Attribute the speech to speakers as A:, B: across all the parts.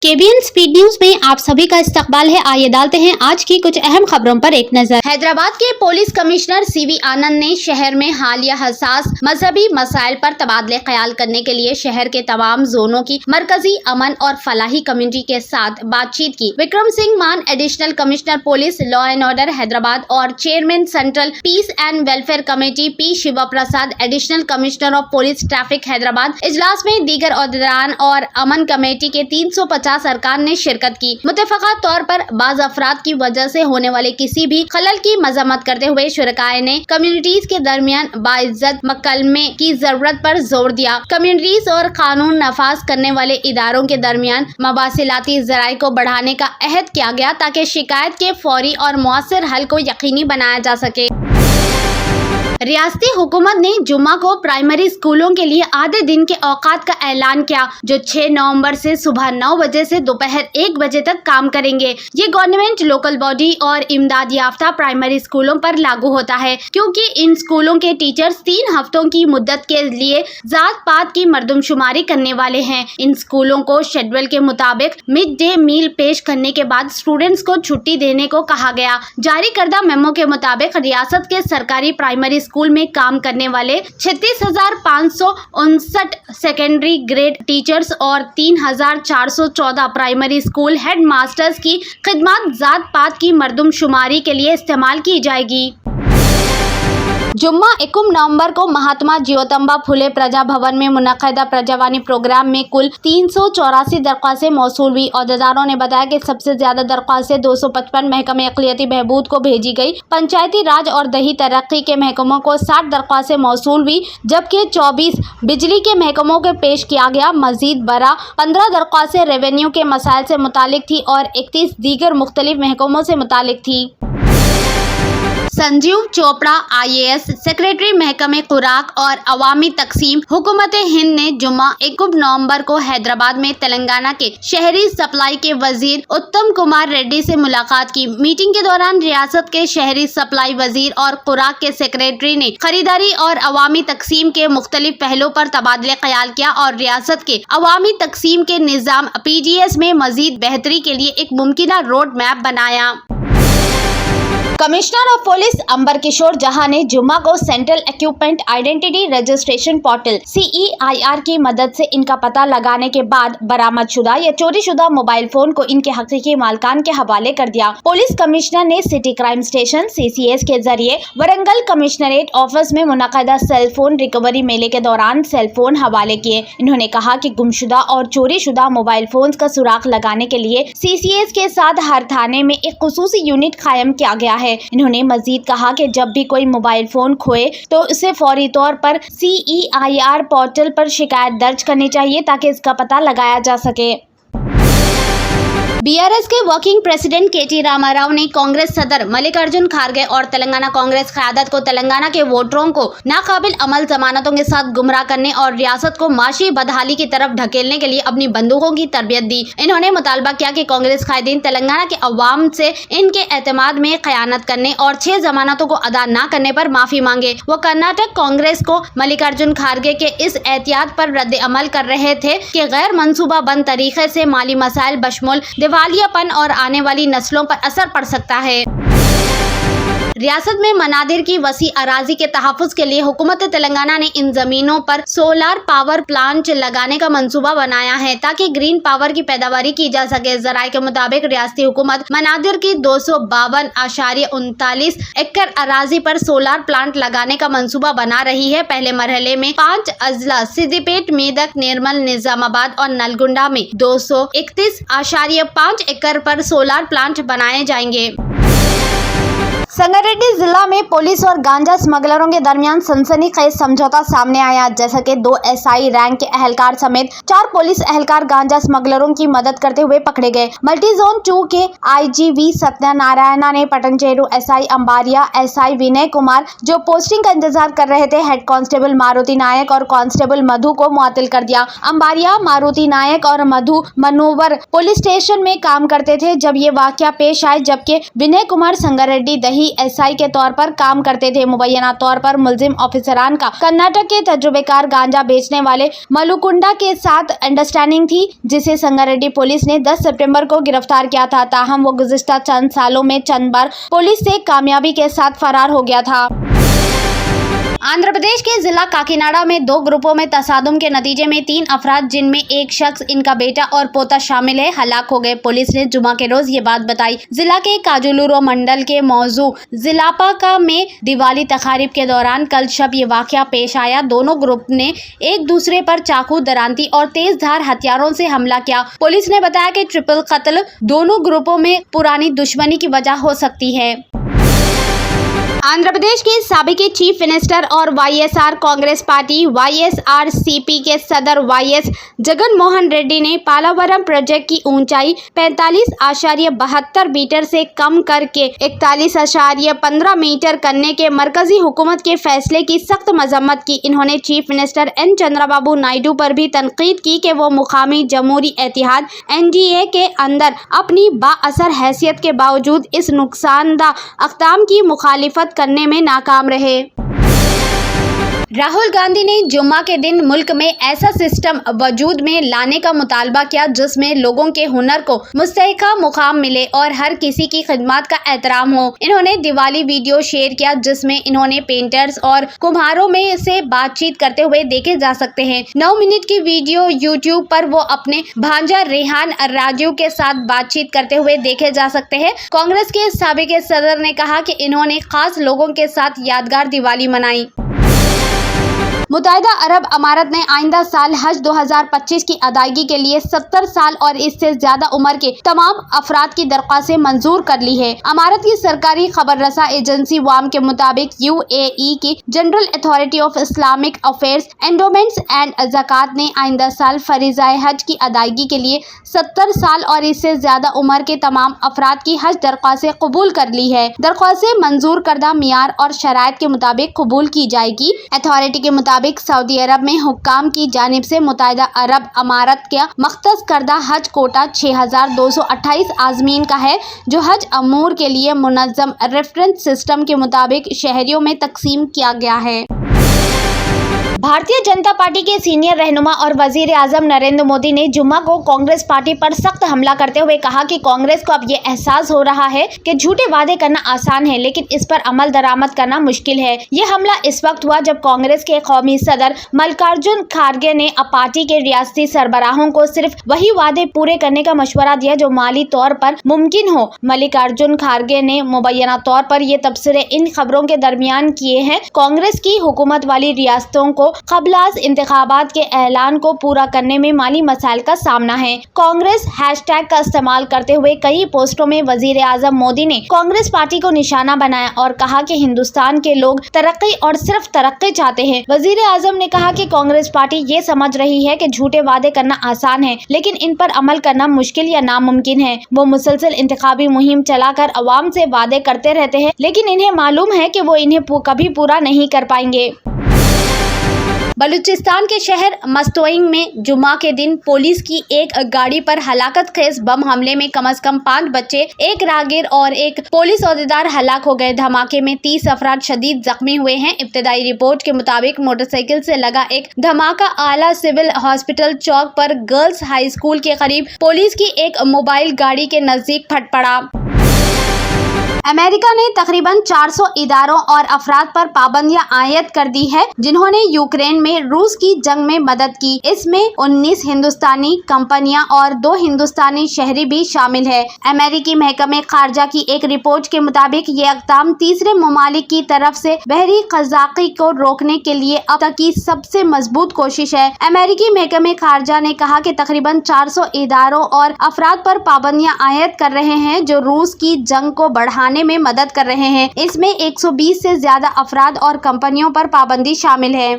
A: KBN speed news में आप सभी का इस्तकबाल है। आइए डालते हैं आज की कुछ अहम खबरों पर एक नजर। हैदराबाद के पुलिस कमिश्नर CV आनंद ने शहर में हालिया हसास मजहबी मसाइल पर तबादले ख्याल करने के लिए शहर के तमाम जोनों की मरकजी अमन और फलाही कमेटी के साथ बातचीत की। Vikram Singh Mann, additional commissioner police law and order Hyderabad और chairman central peace and welfare committee P Shiva Prasad, additional commissioner of police traffic Hyderabad, इजलास में दीगर अहदेदारान और अमन कमेटी के 350 अरकान ने शिरकत की। मुत्तफका तौर पर बाज अफराद की वजह से होने वाले किसी भी खलल की मजम्मत करते हुए शुरकाए ने कम्युनिटीज के दरमियान बाइज्जत मकलमे की जरूरत पर जोर दिया। कम्युनिटीज और कानून नफाज करने वाले इदारों के दरमियान मवासिलाती जराये को बढ़ाने का अहद किया गया ताकि शिकायत के फौरी और मुअस्सर हल को यकीनी बनाया जा सके। रियासती हुकूमत ने जुम्मा को प्राइमरी स्कूलों के लिए आधे दिन के औकात का ऐलान किया, जो 6 नवंबर से सुबह 9 बजे से दोपहर 1 बजे तक काम करेंगे। ये गवर्नमेंट, लोकल बॉडी और इमदाद याफ्ता प्राइमरी स्कूलों पर लागू होता है, क्योंकि इन स्कूलों के टीचर्स 3 हफ्तों की मुद्दत के लिए जात पात की मर्दमशुमारी करने वाले हैं। इन स्कूलों को शेड्यूल के मुताबिक मिड डे मील पेश करने के बाद स्टूडेंट्स को छुट्टी देने को कहा गया। जारी करदा मेमो के मुताबिक रियासत के सरकारी प्राइमरी स्कूल में काम करने वाले 36,559 सेकेंडरी ग्रेड टीचर्स और 3,414 प्राइमरी स्कूल हेड मास्टर्स की खिदमत जात पात की मर्दमशुमारी के लिए इस्तेमाल की जाएगी। जुम्मा 21 नवंबर को महात्मा ज्योतिबा फुले प्रजा भवन में मुनक्किदा प्रजावानी प्रोग्राम में कुल 384 दरख्वास्तें मौसूल हुई। अहदेदारों ने बताया कि सबसे ज्यादा दरख्वास्तें 255 महकमे अक़लियती बहबूद को भेजी गई। पंचायती राज और दही तरक्की के महकमों को 60 दरख्वास्तें मौसूल हुई, जबकि 24 बिजली के महकमों को पेश किया गया। मजीद बरा 15 दरख्वास्तें रेवेन्यू के मसाइल से मुतालिक थी और 31 दीगर मुख्तलिफ महकमों से मुतालिक थी। संजीव चोपड़ा IAS सेक्रेटरी महकमे खुराक और अवामी तकसीम हुकूमत हिंद ने जुम्मा 21 नवंबर को हैदराबाद में तेलंगाना के शहरी सप्लाई के वजीर उत्तम कुमार रेड्डी से मुलाकात की। मीटिंग के दौरान रियासत के शहरी सप्लाई वजीर और खुराक के सेक्रेटरी ने खरीदारी और अवामी तकसीम के मुख्तलिफ पहलों पर तबादले ख्याल किया और रियासत के अवामी तकसीम के निज़ाम PGS में मजीद बेहतरी के लिए एक मुमकिना रोड मैप बनाया। कमिश्नर ऑफ पुलिस अंबर किशोर जहां ने जुम्मा को central equipment identity registration portal CEIR की मदद से इनका पता लगाने के बाद बरामदशुदा या चोरीशुदा मोबाइल फोन को इनके हकीकी मालकान के हवाले कर दिया। पुलिस कमिश्नर ने सिटी क्राइम स्टेशन CCS के जरिए वरंगल कमिश्नरेट ऑफिस में मुनक्किदा सेल फोन रिकवरी मेले के दौरान सेल फोन हवाले किए। इन्होंने कहा कि गुमशुदा और चोरीशुदा मोबाइल फोन का सुराग लगाने के लिए CCS के साथ हर थाने में एक खुसूसी यूनिट कायम किया गया है। इन्होंने मजीद कहा कि जब भी कोई मोबाइल फोन खोए तो उसे फौरी तौर पर CEIR पोर्टल पर शिकायत दर्ज करनी चाहिए ताकि इसका पता लगाया जा सके। BRS के वर्किंग प्रेसिडेंट KT रामाराव ने कांग्रेस सदर मल्लिकार्जुन खड़गे और तेलंगाना कांग्रेस क़यादत को तेलंगाना के वोटरों को नाकाबिल अमल जमानतों के साथ गुमराह करने और रियासत को माशी बदहाली की तरफ ढकेलने के लिए अपनी बंदूकों की तरबियत दी। इन्होंने मुतालबा किया कि कांग्रेस कायदीन तेलंगाना के अवाम से इनके एतमाद में खयानत करने और 6 जमानतों को अदा न करने पर माफी मांगे। वो कर्नाटक कांग्रेस को मल्लिकार्जुन खड़गे के इस एहतियात पर रद्द अमल कर रहे थे कि गैर मंसूबा बंद तरीके से माली मसाइल बशमुल दिवालियापन और आने वाली नस्लों पर असर पड़ सकता है। रियासत में मनादिर की वसी अराजी के तहफ़्फ़ुज़ के लिए हुकूमत तेलंगाना ने इन जमीनों पर सोलार पावर प्लांट लगाने का मंसूबा बनाया है ताकि ग्रीन पावर की पैदावारी की जा सके। जराये के मुताबिक रियासती हुकूमत मनादिर की 252.39 एकड़ अराजी पर सोलार प्लांट लगाने का मंसूबा बना रही है। पहले मरहले में 5 अजला सिद्दीपेट, मेदक, निर्मल, निजामाबाद और नलगुंडा में 231.5 एकड़ पर सोलार प्लांट बनाए जाएंगे। संगारेड्डी जिला में पुलिस और गांजा स्मगलरों के दरमियान सनसनीखेज समझौता सामने आया, जैसा कि 2 SI रैंक के एहलकार समेत 4 पुलिस एहलकार गांजा स्मगलरों की मदद करते हुए पकड़े गए। मल्टी जोन 2 के IGV सत्यनारायणा ने पटनचेरू SI अंबारिया, SI विनय कुमार जो पोस्टिंग का इंतजार कर रहे थे, हेड कांस्टेबल मारुति नायक और कांस्टेबल मधु को मुअत्तल कर दिया। अंबारिया, मारुति नायक और मधु मनोवर पुलिस स्टेशन में काम करते थे जब ये वाकया पेश आए, जबकि विनय कुमार संगारेड्डी दही कहीं एसआई के तौर पर काम करते थे। मुबैना तौर पर मुलजिम ऑफिसरान का कर्नाटक के तजुर्बेकार गांजा बेचने वाले मलुकुंडा के साथ अंडरस्टैंडिंग थी, जिसे संगारेड्डी पुलिस ने 10 सितंबर को गिरफ्तार किया था। ताहम वो गुज़िश्ता चंद सालों में चंद बार पुलिस से कामयाबी के साथ फरार हो गया था। आंध्र प्रदेश के जिला काकीनाडा में 2 ग्रुपों में तसादुम के नतीजे में 3 अफराद, जिनमें एक शख्स, इनका बेटा और पोता शामिल है, हलाक हो गए। पुलिस ने जुमा के रोज ये बात बताई। जिला के काजुलुरो मंडल के मौजू जिलापाका में दिवाली तकारीब के दौरान कल शब ये वाकया पेश आया। दोनों ग्रुप ने एक दूसरे पर चाकू, दरांती और तेज धार हथियारों से हमला किया। पुलिस ने बताया कि ट्रिपल कत्ल दोनों ग्रुपों में पुरानी दुश्मनी की वजह हो सकती है। आंध्र प्रदेश के साबिक चीफ मिनिस्टर और वाईएसआर कांग्रेस पार्टी वाईएसआरसीपी के सदर वाईएस जगन मोहन रेड्डी ने पालावरम प्रोजेक्ट की ऊंचाई 45.72 मीटर से कम करके 41.15 मीटर करने के मरकजी हुकूमत के फैसले की सख्त मजम्मत की। इन्होंने chief minister N Chandrababu Naidu पर भी तनकीद की कि वो मुकामी जमहूरी इत्तेहाद एनडीए के अंदर अपनी बाअसर हैसियत के बावजूद इस नुकसानदाह अक़दाम की मुखालिफत करने में नाकाम रहे। राहुल गांधी ने जुम्मा के दिन मुल्क में ऐसा सिस्टम वजूद में लाने का मुतालबा किया जिसमें लोगों के हुनर को मुस्तहिक़ा मुकाम मिले और हर किसी की खिदमत का एहतराम हो। इन्होंने दिवाली वीडियो शेयर किया जिसमें इन्होंने पेंटर्स और कुम्हारों में से बातचीत करते हुए देखे जा सकते हैं। 9 मिनट की वीडियो यूट्यूब पर वो अपने भांजा रेहान राजू के साथ बातचीत करते हुए देखे जा सकते हैं। कांग्रेस के साबिक सदर ने कहा कि इन्होंने खास लोगों के साथ यादगार दिवाली मनाई। मुत्तहिदा अरब अमारत ने आइंदा साल हज 2025 की अदायगी के लिए 70 साल और इससे ज्यादा उम्र के तमाम अफराद की दरख्वास्तें मंजूर कर ली है। अमारत की सरकारी खबर रसा एजेंसी वाम के मुताबिक यूएई की general authority of Islamic affairs, endowments and ज़कात ने आइंदा साल फरीज़ाए हज की अदायगी के लिए 70 साल और इससे ज्यादा उम्र के तमाम अफराद की हज दरख्वास्तें कबूल कर ली है। दरख्वास्तें मंजूर करदा मियार और शराइत के मुताबिक कबूल की जाएगी। अथॉरिटी के मुताबिक सऊदी अरब में हुक्काम की जानिब से मुत्तहिदा अरब अमारत का मख्तस करदा हज कोटा 6228 आज़मीन का है, जो हज अमूर के लिए मुनज़्ज़म रेफरेंस सिस्टम के मुताबिक शहरियों में तकसीम किया गया है। भारतीय जनता पार्टी के सीनियर रहनुमा और वजीर आजम नरेंद्र मोदी ने जुम्मा को कांग्रेस पार्टी पर सख्त हमला करते हुए कहा कि कांग्रेस को अब ये एहसास हो रहा है कि झूठे वादे करना आसान है लेकिन इस पर अमल दरामद करना मुश्किल है। ये हमला इस वक्त हुआ जब कांग्रेस के कौमी सदर मल्लिकार्जुन खड़गे ने पार्टी के रियासती सरबराहों को सिर्फ वही वादे पूरे करने का मशवरा दिया जो माली तौर पर मुमकिन हो। मल्लिकार्जुन खड़गे ने मुबैना तौर पर ये तबसरे इन खबरों के दरमियान किए हैं। कांग्रेस की हुकूमत वाली रियासतों को क़ब्ल इंतखाबात के ऐलान को पूरा करने में माली मसाइल का सामना है। कांग्रेस हैशटैग का इस्तेमाल करते हुए कई पोस्टों में वजीर आजम मोदी ने कांग्रेस पार्टी को निशाना बनाया और कहा कि हिंदुस्तान के लोग तरक्की और सिर्फ तरक्की चाहते हैं। वजीर आजम ने कहा कि कांग्रेस पार्टी ये समझ रही है कि झूठे वादे करना आसान है लेकिन इन पर अमल करना मुश्किल या नामुमकिन है। वो मुसलसल इंतखाबी मुहिम चलाकर अवाम से वादे करते रहते हैं लेकिन इन्हें मालूम है कि वो इन्हें कभी पूरा नहीं कर पाएंगे। बलूचिस्तान के शहर मस्तोइंग में जुम्मा के दिन पुलिस की एक गाड़ी पर हलाकत खेज बम हमले में कम से कम 5 बच्चे, एक राहगीर और एक पुलिस अहदेदार हलाक हो गए। धमाके में 30 अफराद शदीद जख्मी हुए हैं। इब्तदाई रिपोर्ट के मुताबिक मोटरसाइकिल से लगा एक धमाका आला सिविल हॉस्पिटल चौक पर गर्ल्स हाई स्कूल के करीब पुलिस की एक मोबाइल गाड़ी के नजदीक फट पड़ा। अमेरिका ने तकरीबन 400 इदारों और अफराद पर पाबंदियां आयद कर दी है जिन्होंने यूक्रेन में रूस की जंग में मदद की। इसमें 19 हिंदुस्तानी कंपनियां और 2 हिंदुस्तानी शहरी भी शामिल है। अमेरिकी महकमे खारजा की एक रिपोर्ट के मुताबिक ये इक़दाम तीसरे ममालिक की तरफ से बहरी क़ज़ाक़ी को रोकने के लिए अब तक की सबसे मजबूत कोशिश है। अमेरिकी महकमे खारजा ने कहा कि तकरीबन 400 इदारों और अफराद पर पाबंदियां आयद कर रहे हैं जो रूस की जंग को बढ़ाने में मदद कर रहे हैं। इसमें 120 से ज्यादा अफराद और कंपनियों पर पाबंदी शामिल है।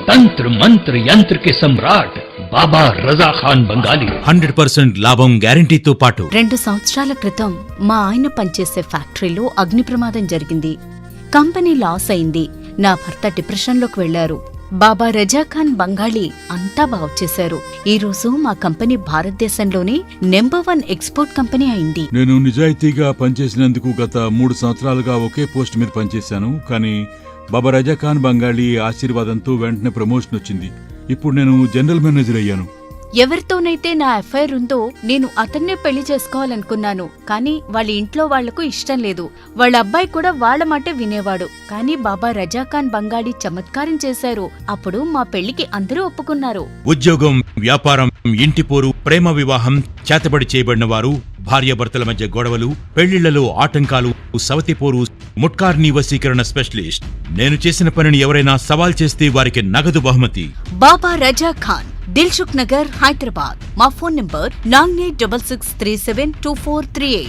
B: तंत्र मंत्र यंत्र के सम्राट బాబా రజా ఖాన్ బంగాలి
C: 100% లాభం గ్యారెంటీతో పాటు
D: 2 సంవత్సరాల క్రితం మా ఆయన పనిచేసే ఫ్యాక్టరీలో అగ్ని ప్రమాదం జరిగింది. కంపెనీ లాస్ అయింది. నా భర్త డిప్రెషన్లోకి వెళ్లారు. బాబా రజాఖాన్ బంగాళీ అంతా బాగు చేశారు. ఈ రోజు మా కంపెనీ భారతదేశంలోనే నెంబర్ 1 ఎక్స్పోర్ట్ కంపెనీ అయింది.
E: నేను నిజాయితీగా పనిచేసినందుకు గత 3 సంవత్సరాలుగా ఒకే పోస్ట్ మీద పనిచేశాను. కానీ బాబా రజాఖాన్ బంగాళీ ఆశీర్వాదంతో వెంటనే ప్రమోషన్ వచ్చింది. ఇప్పుడు నేను జనరల్ మేనేజర్ అయ్యాను.
D: ఎవరితోనైతే నా అఫైర్ ఉందో నేను అతన్నే పెళ్లి చేసుకోవాలనుకున్నాను. కానీ వాళ్ళ ఇంట్లో వాళ్లకు ఇష్టం లేదు. వాళ్ళ అబ్బాయి కూడా వాళ్ళ మాటే వినేవాడు. కానీ బాబా రజాఖాన్ బంగాళీ చమత్కారం చేశారు. అప్పుడు మా పెళ్లికి అందరూ ఒప్పుకున్నారు.
C: ఉద్యోగం, వ్యాపారం, ఇంటి పోరు, ప్రేమ వివాహం, చేతబడి చేయబడిన వారు, భార్యాభర్తల మధ్య గొడవలు, పెళ్లిళ్లలో ఆటంకాలు, సవతిపోరు, ముట్కార్నీ వశీకరణ స్పెషలిస్ట్. నేను చేసిన పనిని ఎవరైనా సవాల్ చేస్తే వారికి నగదు బహుమతి.
D: బాబా రజాఖాన్, దిల్సుఖ్ నగర్, హైదరాబాద్. మా ఫోన్ నంబర్ 9866372438.